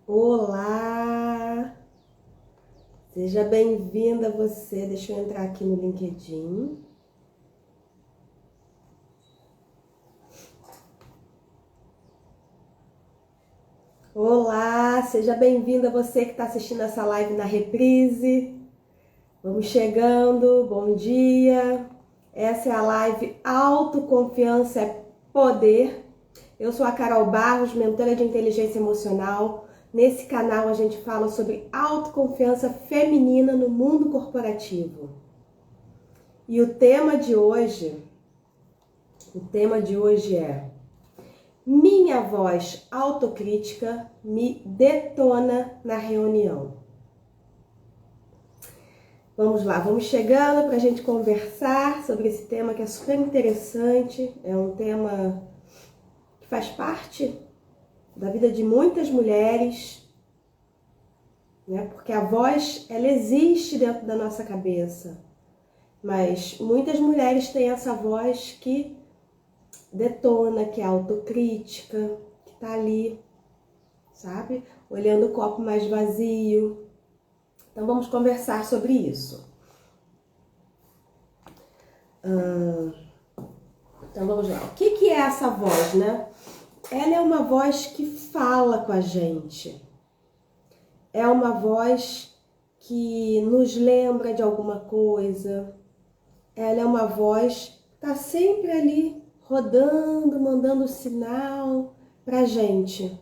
Olá! Seja bem-vinda você. Deixa eu entrar aqui no LinkedIn. Olá! Seja bem-vinda você que está assistindo essa live na reprise. Vamos chegando, bom dia! Essa é a live Autoconfiança é Poder. Eu sou a Carol Barros, mentora de inteligência emocional. Nesse canal a gente fala sobre autoconfiança feminina no mundo corporativo. E o tema de hoje é: minha voz autocrítica me detona na reunião. Vamos lá, vamos chegando para a gente conversar sobre esse tema que é super interessante. É um tema que faz parte da vida de muitas mulheres, né? Porque a voz, ela existe dentro da nossa cabeça, mas muitas mulheres têm essa voz que detona, que é autocrítica, que tá ali, sabe? Olhando o copo mais vazio. Então vamos conversar sobre isso. Então vamos lá. O que é essa voz, né? Ela é uma voz que fala com a gente. É uma voz que nos lembra de alguma coisa. Ela é uma voz que tá sempre ali rodando, mandando sinal pra gente.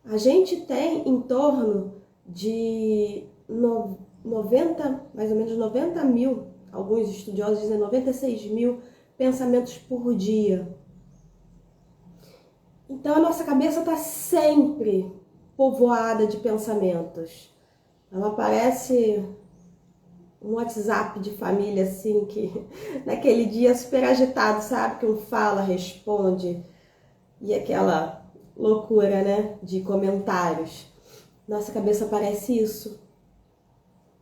A gente tem em torno de 90, mais ou menos 90 mil, alguns estudiosos dizem 96 mil pensamentos por dia. Então a nossa cabeça está sempre povoada de pensamentos. Ela parece um WhatsApp de família assim, que naquele dia super agitado, sabe? Que um fala, responde, e aquela loucura, né, de comentários. Nossa cabeça parece isso,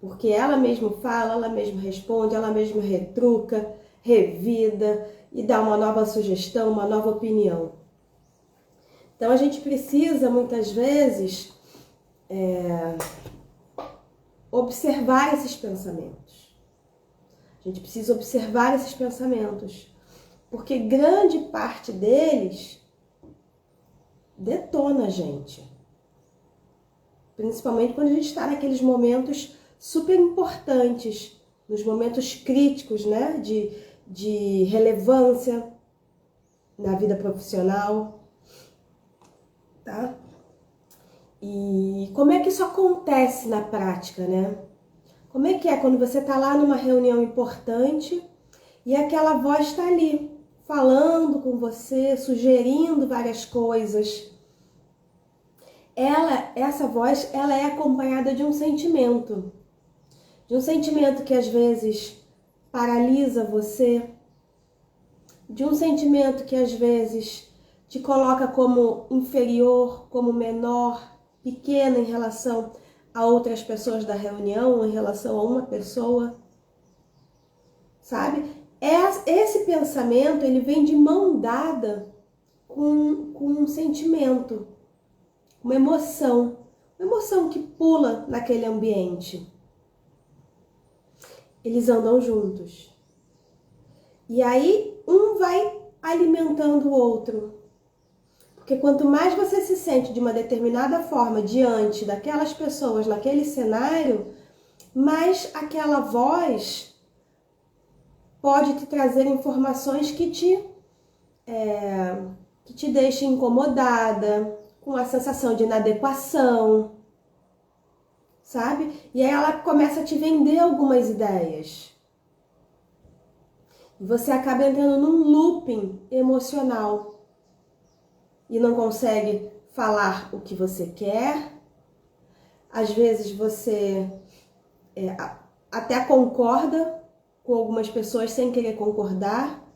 porque ela mesma fala, ela mesma responde, ela mesma retruca, revida e dá uma nova sugestão, uma nova opinião. Então a gente precisa muitas vezes observar esses pensamentos. A gente precisa observar esses pensamentos, porque grande parte deles detona a gente. Principalmente quando a gente está naqueles momentos super importantes, nos momentos críticos, né, de relevância na vida profissional, tá? E como é que isso acontece na prática, né? Como é que é quando você está lá numa reunião importante e aquela voz está ali, falando com você, sugerindo várias coisas? Essa voz, ela é acompanhada de um sentimento que às vezes paralisa você, de um sentimento que às vezes te coloca como inferior, como menor, pequena em relação a outras pessoas da reunião, em relação a uma pessoa, sabe? Esse pensamento, ele vem de mão dada com um sentimento, uma emoção que pula naquele ambiente. Eles andam juntos. E aí, um vai alimentando o outro. Porque quanto mais você se sente de uma determinada forma diante daquelas pessoas, naquele cenário, mais aquela voz pode te trazer informações que te deixem incomodada, com a sensação de inadequação, sabe? E aí ela começa a te vender algumas ideias. E você acaba entrando num looping emocional e não consegue falar o que você quer. Às vezes você até concorda com algumas pessoas sem querer concordar.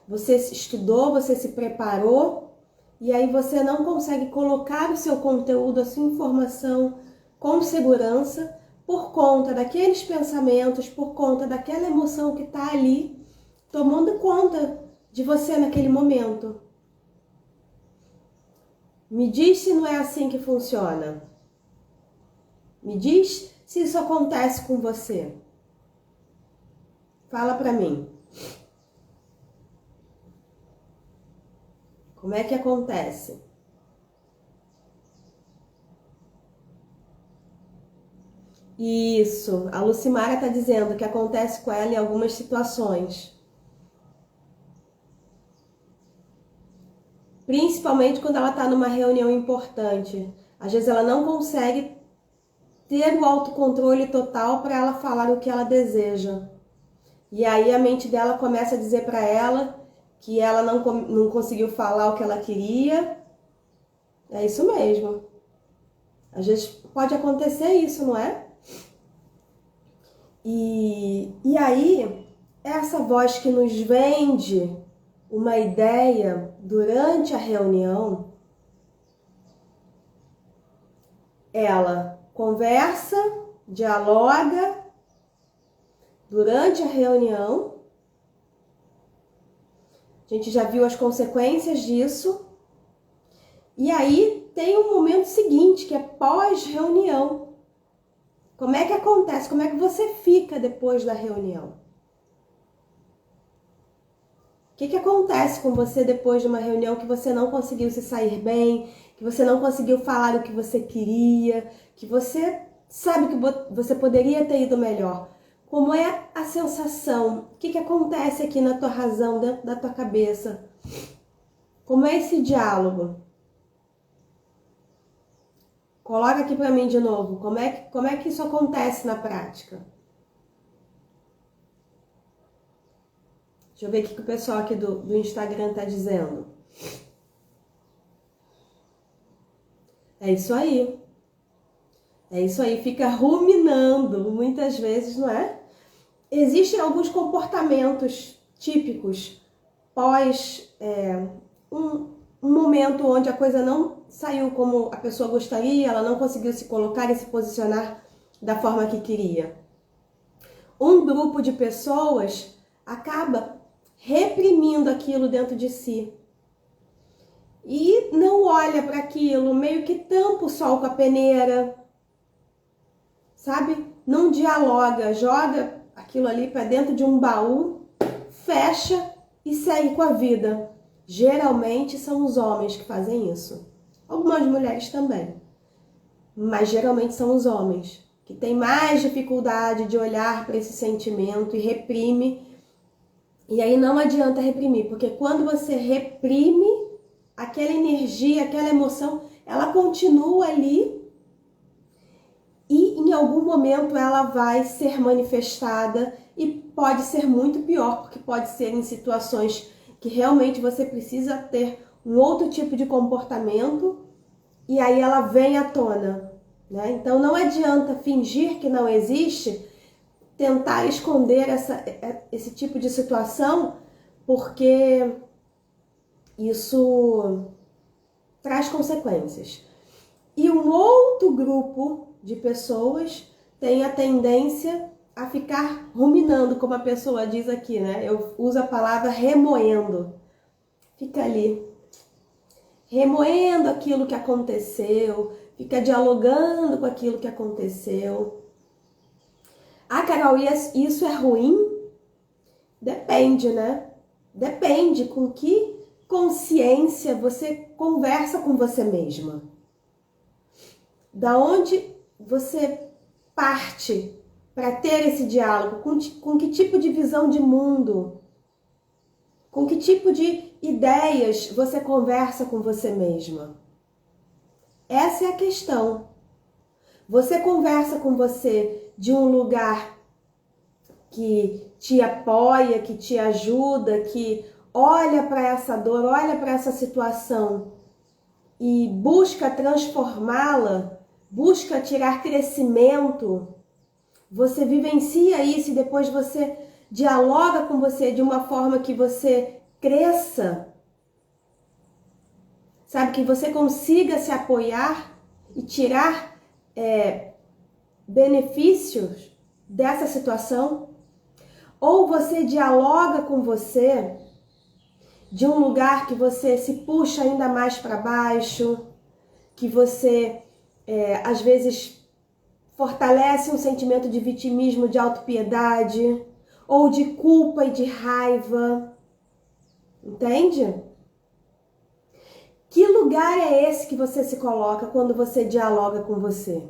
Você estudou, você se preparou e aí você não consegue colocar o seu conteúdo, a sua informação com segurança por conta daqueles pensamentos, por conta daquela emoção que está ali tomando conta de você naquele momento. Me diz se não é assim que funciona. Me diz se isso acontece com você. Fala pra mim. Como é que acontece? Isso, a Lucimara está dizendo que acontece com ela em algumas situações. Principalmente quando ela está numa reunião importante. Às vezes ela não consegue ter o autocontrole total para ela falar o que ela deseja. E aí a mente dela começa a dizer para ela que ela não conseguiu falar o que ela queria. É isso mesmo. Às vezes pode acontecer isso, não é? E aí, essa voz que nos vende uma ideia durante a reunião, ela conversa, dialoga durante a reunião. A gente já viu as consequências disso. E aí tem um momento seguinte, que é pós-reunião. Como é que acontece? Como é que você fica depois da reunião? O que acontece com você depois de uma reunião que você não conseguiu se sair bem, que você não conseguiu falar o que você queria, que você sabe que você poderia ter ido melhor? Como é a sensação? O que acontece aqui na tua razão, dentro da tua cabeça? Como é esse diálogo? Coloca aqui para mim de novo. Como é que isso acontece na prática? Deixa eu ver o que o pessoal aqui do Instagram está dizendo. É isso aí. É isso aí. Fica ruminando muitas vezes, não é? Existem alguns comportamentos típicos pós um momento onde a coisa não saiu como a pessoa gostaria, ela não conseguiu se colocar e se posicionar da forma que queria. Um grupo de pessoas acaba reprimindo aquilo dentro de si e não olha para aquilo, meio que tampa o sol com a peneira, sabe? Não dialoga, joga aquilo ali para dentro de um baú, fecha e segue com a vida. Geralmente são os homens que fazem isso. Algumas mulheres também. Mas geralmente são os homens que têm mais dificuldade de olhar para esse sentimento e reprime. E aí não adianta reprimir, porque quando você reprime, aquela energia, aquela emoção, ela continua ali e em algum momento ela vai ser manifestada e pode ser muito pior, porque pode ser em situações que realmente você precisa ter um outro tipo de comportamento e aí ela vem à tona, né? Então não adianta fingir que não existe, tentar esconder esse tipo de situação, porque isso traz consequências. E um outro grupo de pessoas tem a tendência a ficar ruminando, como a pessoa diz aqui, né? Eu uso a palavra remoendo. Fica ali, remoendo aquilo que aconteceu, fica dialogando com aquilo que aconteceu. Ah, Carol, e isso é ruim? Depende, né? Depende com que consciência você conversa com você mesma. Da onde você parte para ter esse diálogo? Com que tipo de visão de mundo? Com que tipo de ideias você conversa com você mesma? Essa é a questão. Você conversa com você de um lugar que te apoia, que te ajuda, que olha para essa dor, olha para essa situação e busca transformá-la, busca tirar crescimento. Você vivencia isso e depois você dialoga com você de uma forma que você cresça, sabe? Que você consiga se apoiar e tirar benefícios dessa situação. Ou você dialoga com você de um lugar que você se puxa ainda mais para baixo, que você, às vezes, fortalece um sentimento de vitimismo, de autopiedade, ou de culpa e de raiva. Entende? Que lugar é esse que você se coloca quando você dialoga com você?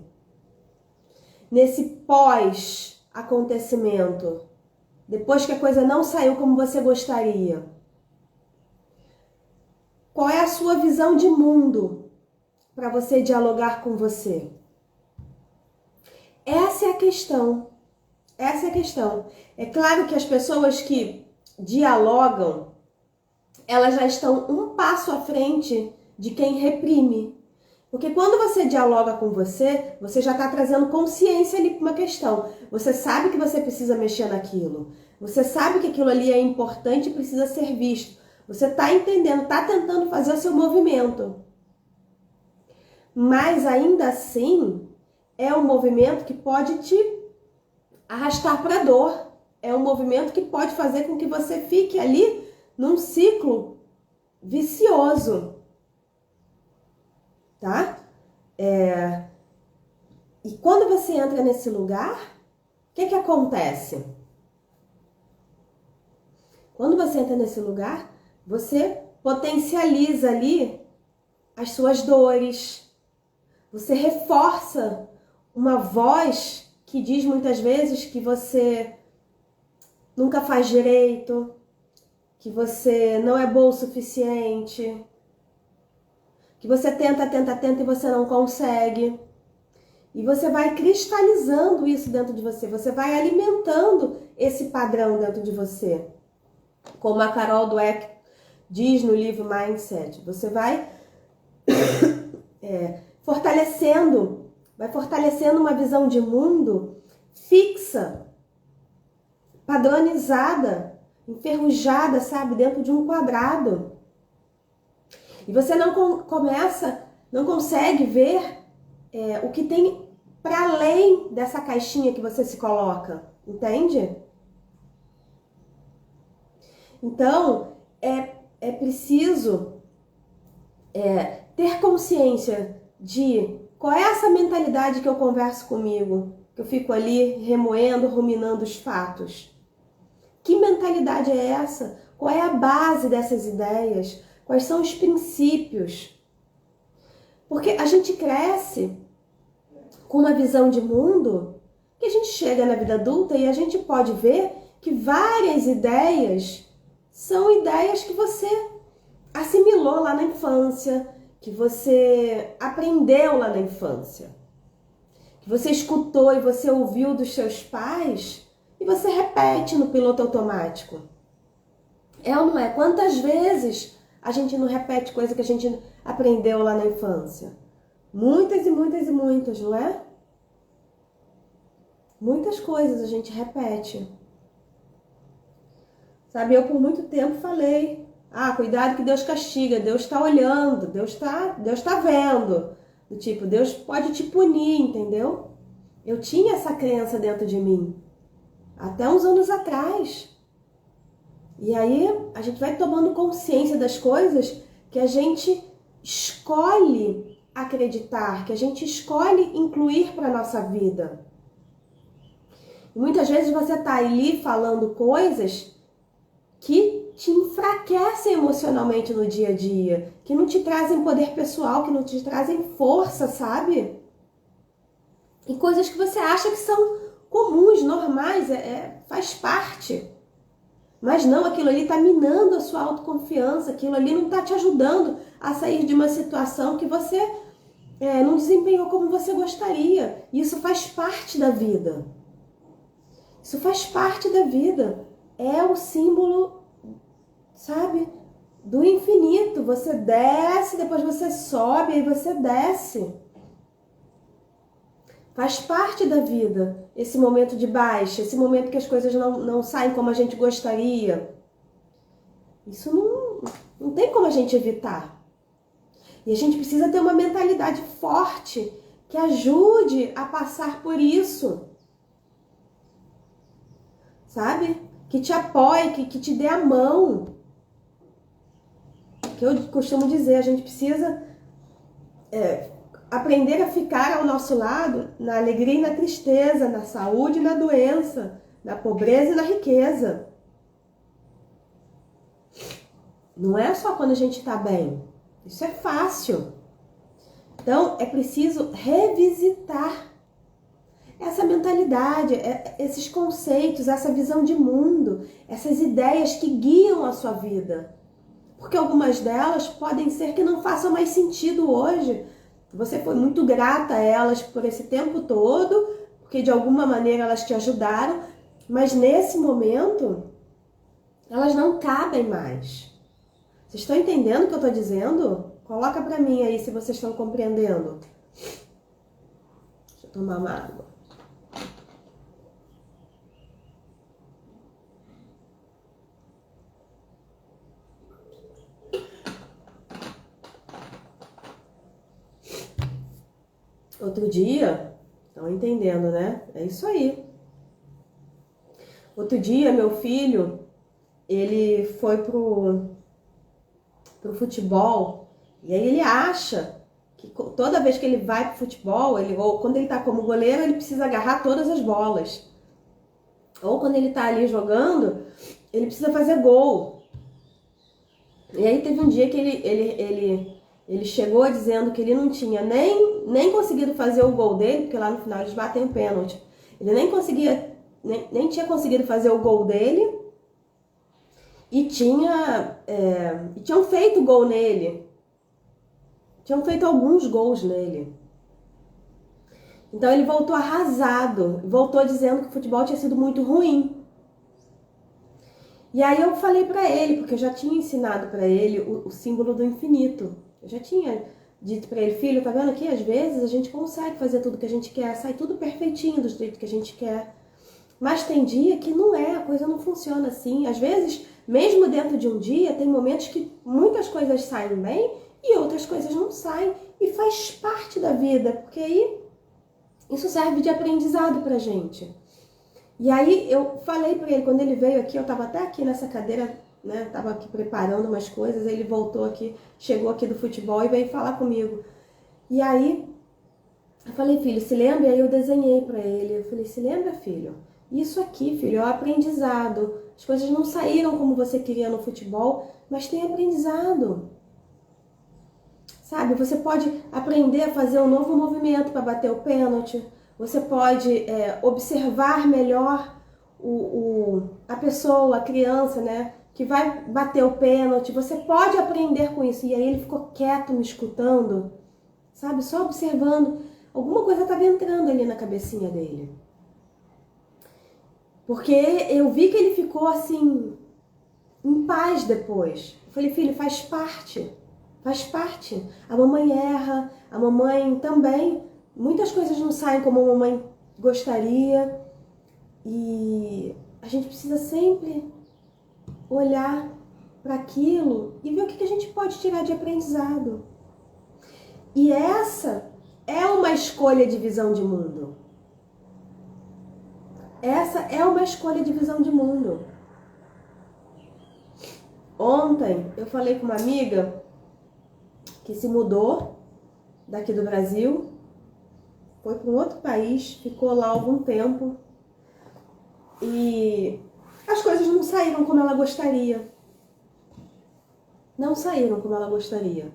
Nesse pós-acontecimento, depois que a coisa não saiu como você gostaria. Qual é a sua visão de mundo para você dialogar com você? Essa é a questão. Essa é a questão. É claro que as pessoas que dialogam, elas já estão um passo à frente de quem reprime. Porque quando você dialoga com você, você já está trazendo consciência ali para uma questão. Você sabe que você precisa mexer naquilo. Você sabe que aquilo ali é importante e precisa ser visto. Você está entendendo, está tentando fazer o seu movimento. Mas ainda assim, é um movimento que pode te arrastar para a dor. É um movimento que pode fazer com que você fique ali num ciclo vicioso. Tá? E quando você entra nesse lugar, o que acontece? Quando você entra nesse lugar, você potencializa ali as suas dores. Você reforça uma voz que diz muitas vezes que você nunca faz direito, que você não é bom o suficiente, que você tenta e você não consegue. E você vai cristalizando isso dentro de você, você vai alimentando esse padrão dentro de você. Como a Carol Dweck diz no livro Mindset, você vai fortalecendo uma visão de mundo fixa, padronizada, enferrujada, sabe, dentro de um quadrado. E você não consegue ver o que tem para além dessa caixinha que você se coloca, entende? Então, é preciso ter consciência de qual é essa mentalidade que eu converso comigo, que eu fico ali remoendo, ruminando os fatos. Que mentalidade é essa? Qual é a base dessas ideias? Quais são os princípios? Porque a gente cresce com uma visão de mundo que a gente chega na vida adulta e a gente pode ver que várias ideias são ideias que você assimilou lá na infância, que você aprendeu lá na infância, que você escutou e você ouviu dos seus pais e você repete no piloto automático. É ou não é? Quantas vezes a gente não repete coisa que a gente aprendeu lá na infância? Muitas e muitas e muitas, não é? Muitas coisas a gente repete. Sabe, eu por muito tempo falei, cuidado que Deus castiga, Deus está olhando, Deus tá vendo. Do tipo, Deus pode te punir, entendeu? Eu tinha essa crença dentro de mim, até uns anos atrás. E aí a gente vai tomando consciência das coisas que a gente escolhe acreditar, que a gente escolhe incluir para a nossa vida. E muitas vezes você tá ali falando coisas que te enfraquecem emocionalmente no dia a dia, que não te trazem poder pessoal, que não te trazem força, sabe? E coisas que você acha que são comuns, normais, faz parte. Mas não, aquilo ali está minando a sua autoconfiança, aquilo ali não está te ajudando a sair de uma situação que você não desempenhou como você gostaria. Isso faz parte da vida. Isso faz parte da vida. É o símbolo, sabe, do infinito. Você desce, depois você sobe, aí você desce. Faz parte da vida, esse momento de baixa, esse momento que as coisas não saem como a gente gostaria. Isso não tem como a gente evitar. E a gente precisa ter uma mentalidade forte que ajude a passar por isso. Sabe? Que te apoie, que te dê a mão. Que eu costumo dizer, a gente precisa aprender a ficar ao nosso lado na alegria e na tristeza, na saúde e na doença, na pobreza e na riqueza. Não é só quando a gente está bem. Isso é fácil. Então, é preciso revisitar essa mentalidade, esses conceitos, essa visão de mundo, essas ideias que guiam a sua vida. Porque algumas delas podem ser que não façam mais sentido hoje. Você foi muito grata a elas por esse tempo todo, porque de alguma maneira elas te ajudaram, mas nesse momento elas não cabem mais. Vocês estão entendendo o que eu estou dizendo? Coloca para mim aí se vocês estão compreendendo. Deixa eu tomar uma água. Outro dia, estão entendendo, né? É isso aí. Outro dia, meu filho, ele foi pro futebol, e aí ele acha que toda vez que ele vai pro futebol, ou quando ele tá como goleiro, ele precisa agarrar todas as bolas. Ou quando ele tá ali jogando, ele precisa fazer gol. E aí teve um dia que ele chegou dizendo que ele não tinha nem conseguido fazer o gol dele, porque lá no final eles batem o pênalti. Ele nem tinha conseguido fazer o gol dele e tinham feito gol nele. Tinham feito alguns gols nele. Então ele voltou arrasado, voltou dizendo que o futebol tinha sido muito ruim. E aí eu falei pra ele, porque eu já tinha ensinado pra ele o símbolo do infinito. Eu já tinha dito pra ele, filho, tá vendo aqui? Às vezes a gente consegue fazer tudo que a gente quer, sai tudo perfeitinho do jeito que a gente quer. Mas tem dia que não é, a coisa não funciona assim. Às vezes, mesmo dentro de um dia, tem momentos que muitas coisas saem bem e outras coisas não saem. E faz parte da vida, porque aí isso serve de aprendizado pra gente. E aí eu falei pra ele, quando ele veio aqui, eu tava até aqui nessa cadeira, né, tava aqui preparando umas coisas, ele voltou aqui, chegou aqui do futebol e veio falar comigo. E aí eu falei, filho, se lembra? E aí eu desenhei pra ele, eu falei, se lembra, filho? Isso aqui, filho, é o aprendizado. As coisas não saíram como você queria no futebol, mas tem aprendizado. Sabe, você pode aprender a fazer um novo movimento para bater o pênalti. Você pode observar melhor a pessoa, a criança, né, que vai bater o pênalti. Você pode aprender com isso. E aí ele ficou quieto me escutando, sabe, só observando. Alguma coisa estava entrando ali na cabecinha dele. Porque eu vi que ele ficou assim, em paz depois. Eu falei, filho, faz parte. Faz parte. A mamãe erra, a mamãe também. Muitas coisas não saem como a mamãe gostaria. E a gente precisa sempre olhar para aquilo e ver o que a gente pode tirar de aprendizado. E essa é uma escolha de visão de mundo. Essa é uma escolha de visão de mundo. Ontem eu falei com uma amiga que se mudou daqui do Brasil, foi para um outro país, ficou lá algum tempo e as coisas não saíram como ela gostaria. Não saíram como ela gostaria.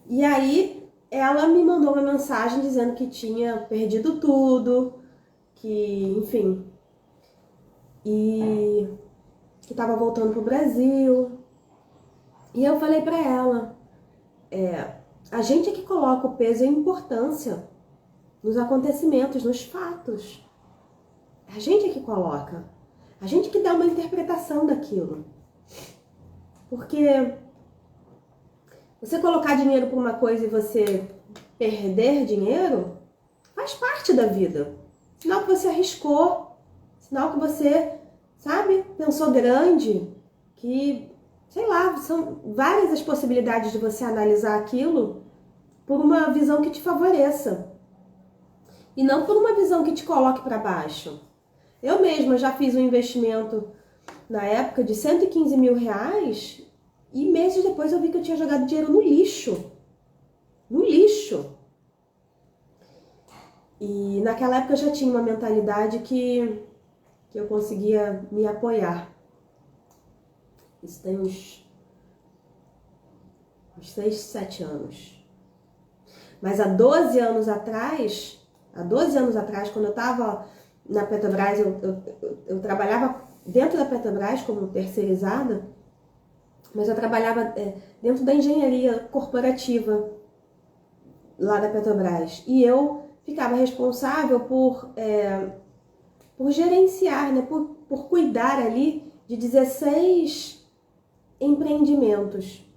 E aí ela me mandou uma mensagem dizendo que tinha perdido tudo, que, enfim, e que estava voltando pro Brasil. E eu falei para ela, a gente é que coloca o peso e a importância nos acontecimentos, nos fatos. A gente é que coloca. A gente que dá uma interpretação daquilo. Porque você colocar dinheiro para uma coisa e você perder dinheiro faz parte da vida. Sinal que você arriscou, sinal que você, sabe, pensou grande, que, sei lá, são várias as possibilidades de você analisar aquilo por uma visão que te favoreça. E não por uma visão que te coloque para baixo. Eu mesma já fiz um investimento na época de 115 mil reais e meses depois eu vi que eu tinha jogado dinheiro no lixo. no lixo. E naquela época eu já tinha uma mentalidade que eu conseguia me apoiar. Isso tem uns 6, 7 anos. Mas há 12 anos atrás, quando eu estava na Petrobras, eu trabalhava dentro da Petrobras como terceirizada, mas eu trabalhava dentro da engenharia corporativa lá da Petrobras. E eu ficava responsável por gerenciar, né, por cuidar ali de 16 empreendimentos.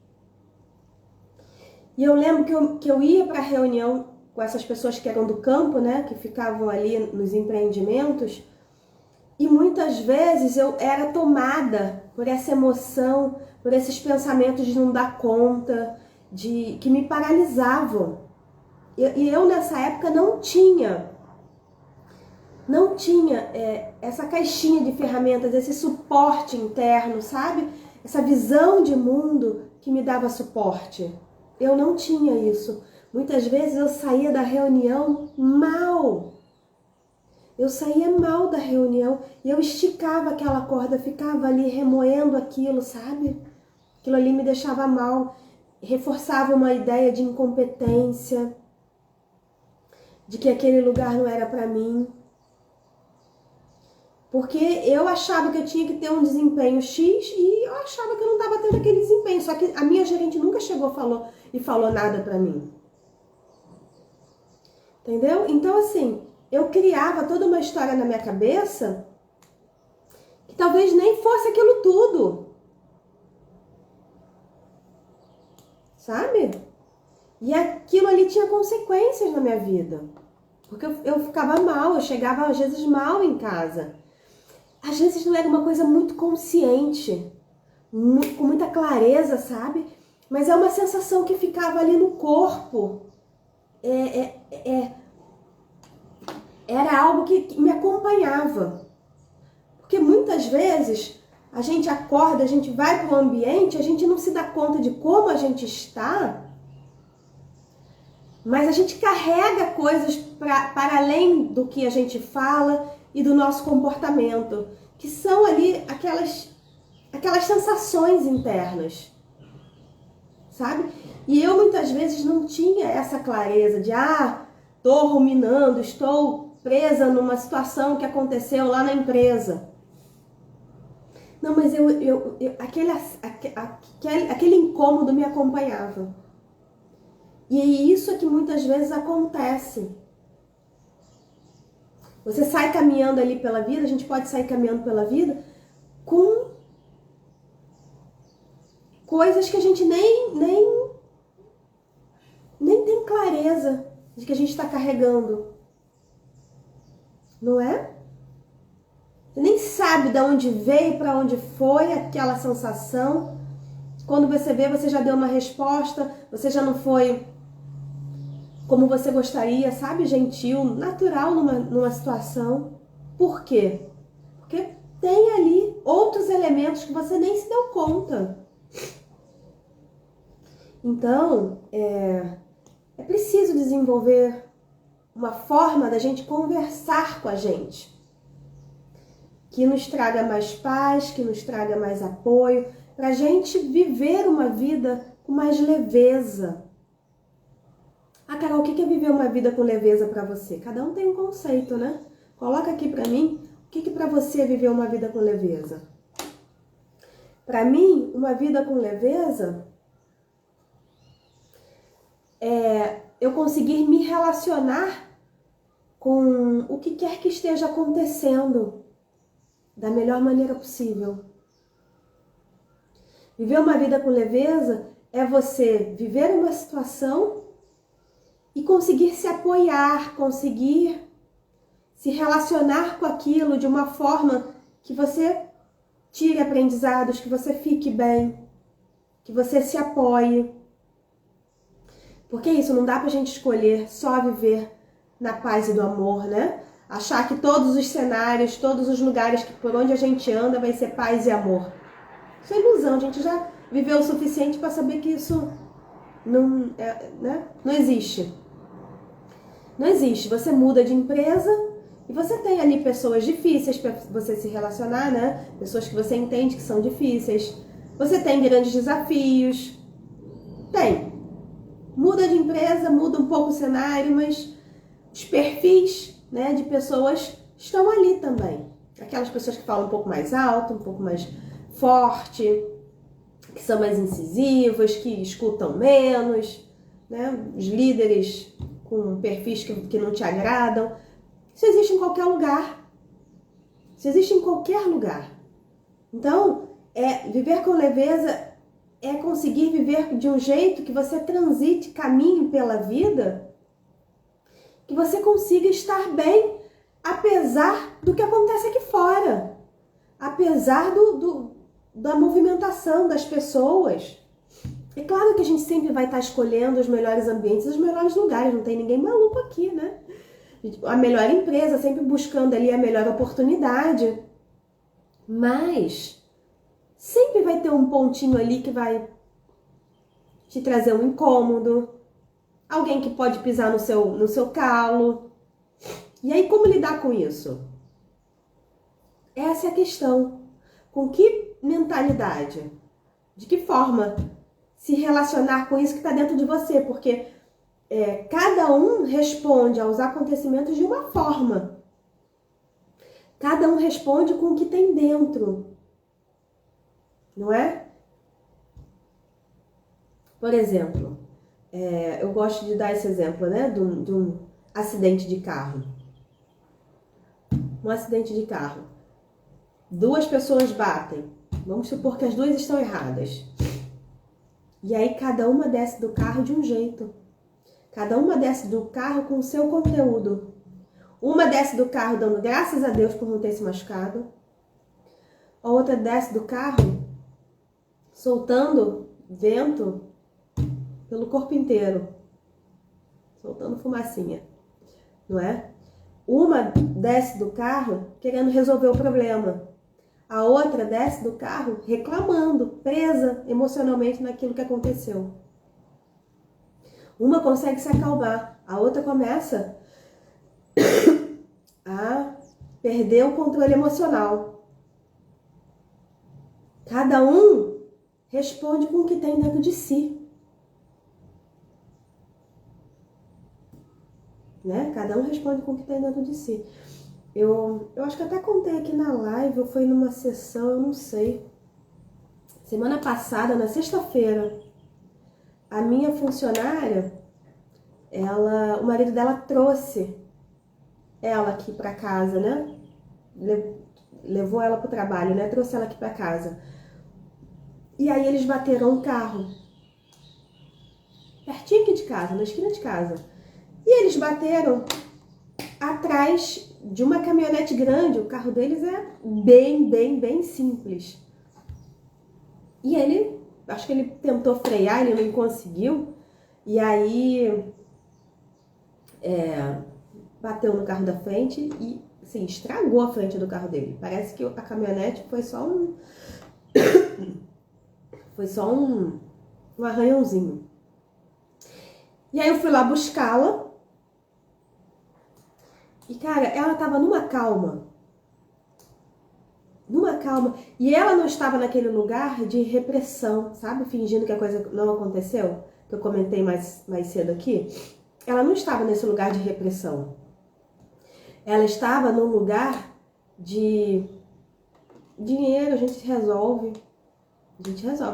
E eu lembro que eu ia para a reunião com essas pessoas que eram do campo, né, que ficavam ali nos empreendimentos, e muitas vezes eu era tomada por essa emoção, por esses pensamentos de não dar conta, que me paralisavam. E eu nessa época não tinha essa caixinha de ferramentas, esse suporte interno, sabe? Essa visão de mundo que me dava suporte. Eu não tinha isso. Muitas vezes eu saía da reunião mal. Eu saía mal da reunião e eu esticava aquela corda, ficava ali remoendo aquilo, sabe? Aquilo ali me deixava mal, reforçava uma ideia de incompetência, de que aquele lugar não era para mim. Porque eu achava que eu tinha que ter um desempenho X e eu achava que eu não estava tendo aquele desempenho. Só que a minha gerente nunca chegou e falou nada para mim. Entendeu? Então, assim, eu criava toda uma história na minha cabeça que talvez nem fosse aquilo tudo. Sabe? E aquilo ali tinha consequências na minha vida. Porque eu ficava mal, eu chegava às vezes mal em casa. Às vezes não era uma coisa muito consciente, com muita clareza, sabe? Mas é uma sensação que ficava ali no corpo. Era algo que me acompanhava. Porque muitas vezes a gente acorda, a gente vai para o ambiente, a gente não se dá conta de como a gente está, mas a gente carrega coisas para além do que a gente fala e do nosso comportamento, que são ali aquelas sensações internas, sabe? E eu muitas vezes não tinha essa clareza de, estou ruminando, estou presa numa situação que aconteceu lá na empresa. Não, mas aquele incômodo me acompanhava. E é isso que muitas vezes acontece. Você sai caminhando ali pela vida, a gente pode sair caminhando pela vida com coisas que a gente nem tem clareza de que a gente está carregando. Não é? Você nem sabe de onde veio, para onde foi aquela sensação. Quando você vê, você já deu uma resposta, você já não foi como você gostaria, sabe? Gentil, natural numa situação. Por quê? Porque tem ali outros elementos que você nem se deu conta. Então, é preciso desenvolver uma forma da gente conversar com a gente, que nos traga mais paz, que nos traga mais apoio, para a gente viver uma vida com mais leveza. Carol, o que é viver uma vida com leveza para você? Cada um tem um conceito, né? Coloca aqui para mim, o que para você é viver uma vida com leveza? Para mim, uma vida com leveza é eu conseguir me relacionar com o que quer que esteja acontecendo da melhor maneira possível. Viver uma vida com leveza é você viver uma situação e conseguir se apoiar, conseguir se relacionar com aquilo de uma forma que você tire aprendizados, que você fique bem, que você se apoie. Porque isso, não dá pra gente escolher só viver na paz e do amor, né? Achar que todos os cenários, todos os lugares por onde a gente anda vai ser paz e amor. Isso é ilusão, a gente já viveu o suficiente para saber que isso não, né? Não existe. Não existe. Você muda de empresa e você tem ali pessoas difíceis para você se relacionar, né? Pessoas que você entende que são difíceis. Você tem grandes desafios. Tem. Muda de empresa, muda um pouco o cenário, mas os perfis, né, de pessoas estão ali também. Aquelas pessoas que falam um pouco mais alto, um pouco mais forte, que são mais incisivas, que escutam menos, né? Os líderes com perfis que não te agradam. Isso existe em qualquer lugar. Isso existe em qualquer lugar. Então, viver com leveza é conseguir viver de um jeito que você transite, caminhe pela vida, que você consiga estar bem, apesar do que acontece aqui fora, apesar da movimentação das pessoas. É claro que a gente sempre vai estar escolhendo os melhores ambientes, os melhores lugares, não tem ninguém maluco aqui, né? A melhor empresa, sempre buscando ali a melhor oportunidade, mas sempre vai ter um pontinho ali que vai te trazer um incômodo, alguém que pode pisar no seu calo. E aí, como lidar com isso? Essa é a questão. Com que mentalidade? De que forma se relacionar com isso que está dentro de você? Porque cada um responde aos acontecimentos de uma forma. Cada um responde com o que tem dentro. Não é? Por exemplo, eu gosto de dar esse exemplo, né? De um acidente de carro. Um acidente de carro. Duas pessoas batem. Vamos supor que as duas estão erradas. E aí cada uma desce do carro de um jeito. Cada uma desce do carro com o seu conteúdo. Uma desce do carro dando graças a Deus por não ter se machucado. A outra desce do carro soltando vento pelo corpo inteiro. Soltando fumacinha. Não é? Uma desce do carro querendo resolver o problema. A outra desce do carro reclamando, presa emocionalmente naquilo que aconteceu. Uma consegue se acalmar, a outra começa a perder o controle emocional. Cada um responde com o que tem dentro de si. Né? Cada um responde com o que tem dentro de si. Eu acho que até contei aqui na live, ou foi numa sessão, eu não sei. Semana passada, na sexta-feira, a minha funcionária, o marido dela trouxe ela aqui pra casa, né? Levou ela pro trabalho, né? Trouxe ela aqui pra casa. E aí eles bateram um carro. Pertinho aqui de casa, na esquina de casa. E eles bateram atrás de uma caminhonete grande. O carro deles é bem simples. E acho que ele tentou frear, ele não conseguiu. E aí bateu no carro da frente e assim, estragou a frente do carro dele. Parece que a caminhonete foi só um arranhãozinho. E aí eu fui lá buscá-la. E, cara, ela tava numa calma. E ela não estava naquele lugar de repressão, sabe? Fingindo que a coisa não aconteceu. Que eu comentei mais cedo aqui. Ela não estava nesse lugar de repressão. Ela estava num lugar de dinheiro, a gente resolve.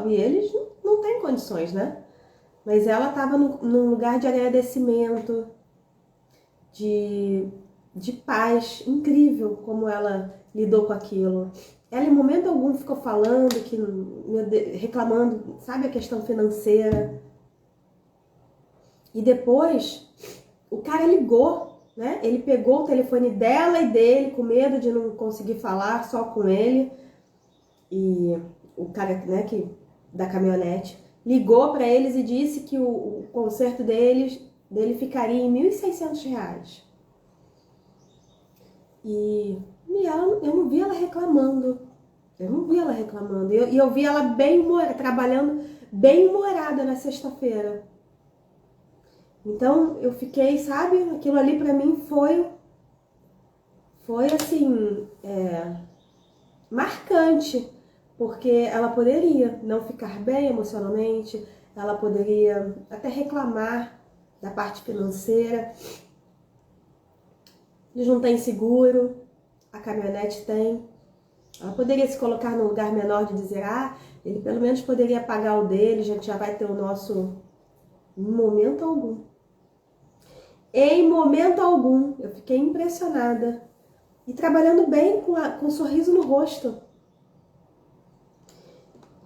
E eles não têm condições, né? Mas ela estava num lugar de agradecimento, de paz. Incrível como ela lidou com aquilo. Ela em momento algum ficou falando, reclamando, sabe, a questão financeira. E depois o cara ligou, né? Ele pegou o telefone dela e dele, com medo de não conseguir falar só com ele. E o cara, né, da caminhonete, ligou para eles e disse que o conserto dele ficaria em R$1.600. E eu não vi ela reclamando. E eu vi ela trabalhando bem humorada na sexta-feira. Então eu fiquei, sabe, aquilo ali pra mim foi assim, marcante, porque ela poderia não ficar bem emocionalmente, ela poderia até reclamar da parte financeira. Eles não têm seguro, a caminhonete tem. Ela poderia se colocar num lugar menor de dizer, ele pelo menos poderia pagar o dele, a gente já vai ter o nosso. Em momento algum. Em momento algum, eu fiquei impressionada. E trabalhando bem com um sorriso no rosto.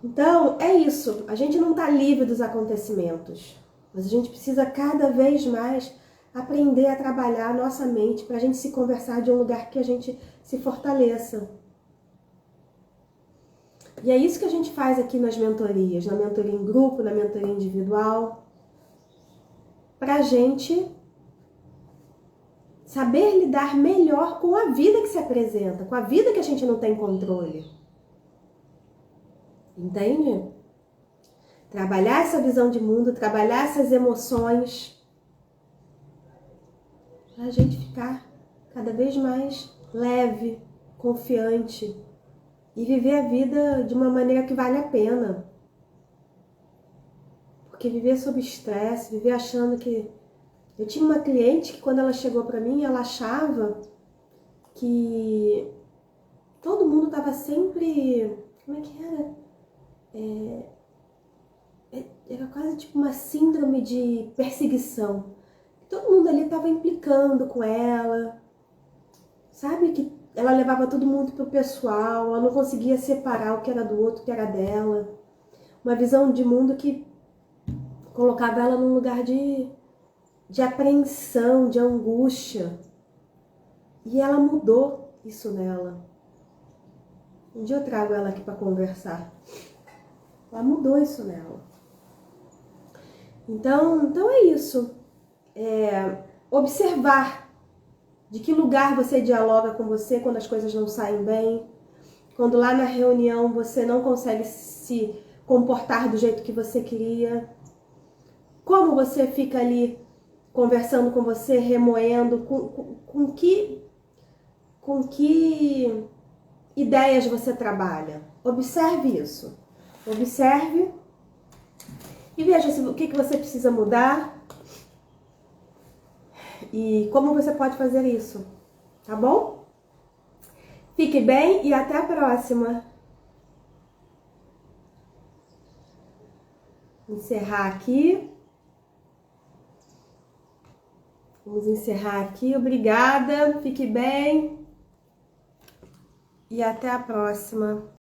Então, é isso. A gente não está livre dos acontecimentos. Mas a gente precisa cada vez mais aprender a trabalhar a nossa mente para a gente se conversar de um lugar que a gente se fortaleça. E é isso que a gente faz aqui nas mentorias, na mentoria em grupo, na mentoria individual, para a gente saber lidar melhor com a vida que se apresenta, com a vida que a gente não tem controle. Entende? Trabalhar essa visão de mundo, trabalhar essas emoções, para a gente ficar cada vez mais leve, confiante e viver a vida de uma maneira que vale a pena. Porque viver sob estresse, viver achando que... Eu tinha uma cliente que quando ela chegou para mim, ela achava que todo mundo estava sempre... Como é que era? Era quase tipo uma síndrome de perseguição. Todo mundo ali estava implicando com ela, sabe? Que ela levava todo mundo pro pessoal, ela não conseguia separar o que era do outro, o que era dela. Uma visão de mundo que colocava ela num lugar de apreensão, de angústia. E ela mudou isso nela. Um dia eu trago ela aqui para conversar. Ela mudou isso nela. Então é isso. Observar de que lugar você dialoga com você quando as coisas não saem bem. Quando lá na reunião você não consegue se comportar do jeito que você queria. Como você fica ali conversando com você, remoendo, com que ideias você trabalha. Observe isso. Observe e veja o que você precisa mudar e como você pode fazer isso, tá bom? Fique bem e até a próxima. Encerrar aqui. Vamos encerrar aqui. Obrigada, fique bem e até a próxima.